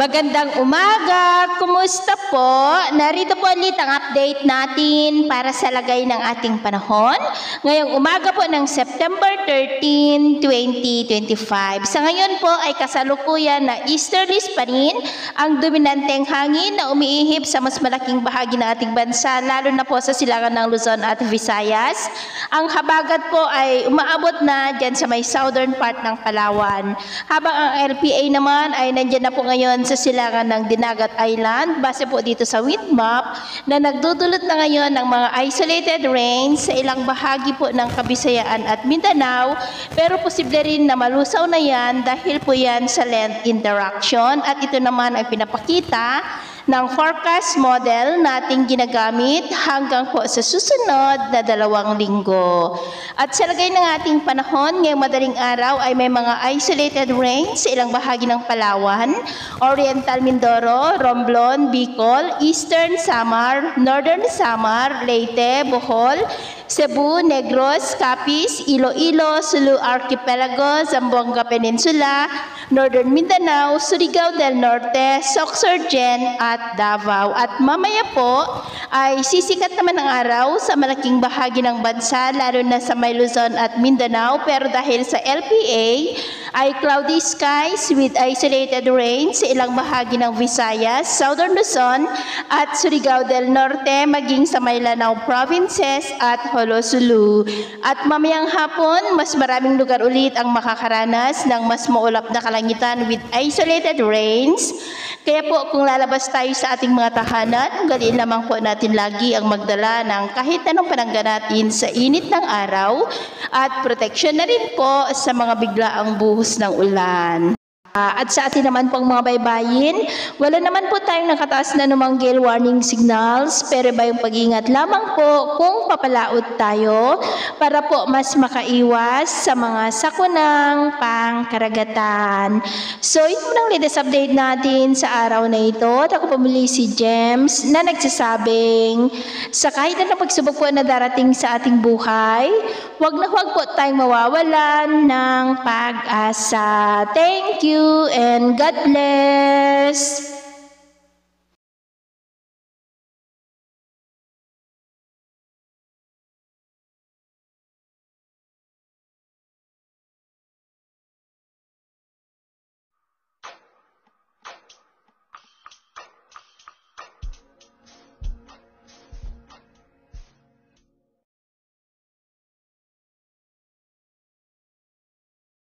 Magandang umaga! Kumusta po? Narito po ulit ang update natin para sa lagay ng ating panahon. Ngayong umaga po ng September 13, 2025. Sa ngayon po ay kasalukuyan na easterlies pa rin ang dominanteng hangin na umiihip sa mas malaking bahagi ng ating bansa, lalo na po sa silangan ng Luzon at Visayas. Ang habagat po ay umaabot na dyan sa may southern part ng Palawan. Habang ang LPA naman ay nandyan na po ngayon sa silangan ng Dinagat Island, base po dito sa wind map na nagdudulot na ngayon ng mga isolated rains sa ilang bahagi po ng Kabisayaan at Mindanao, pero posible rin na malusaw na yan dahil po yan sa land interaction, at ito naman ay pinapakita ng forecast model nating ginagamit hanggang po sa susunod na 2 linggo. At sa lagay ng ating panahon, ngayong madaling araw ay may mga isolated rains sa ilang bahagi ng Palawan, Oriental Mindoro, Romblon, Bicol, Eastern Samar, Northern Samar, Leyte, Bohol, Cebu, Negros, Capiz, Iloilo, Sulu Archipelago, Zamboanga Peninsula, Northern Mindanao, Surigao del Norte, Sorsogon at Davao. At mamaya po ay sisikat naman ang araw sa malaking bahagi ng bansa, lalo na sa may Luzon at Mindanao, pero dahil sa LPA ay cloudy skies with isolated rain sa ilang bahagi ng Visayas, Southern Luzon at Surigao del Norte, maging sa may Lanao provinces at Holosulu. At mamayang hapon, mas maraming lugar ulit ang makakaranas ng mas maulap na kalangitan with isolated rains. Kaya po kung lalabas tayo sa ating mga tahanan, ugaliin lamang po natin lagi ang magdala ng kahit anong panangga natin sa init ng araw, at proteksyon na rin po sa mga biglaang buhos ng ulan. At sa atin naman pong mga baybayin, wala naman po tayong nakataas na namang gale warning signals, pero ba yung pag-ingat lamang po kung papalaot tayo para po mas makaiwas sa mga sakunang pangkaragatan. So ito lang latest update natin sa araw na ito. At ako pumuli si James na nagsasabing sa kahit anong pagsubok po na darating sa ating buhay, huwag na huwag po tayong mawawalan ng pag-asa. Thank you and God bless.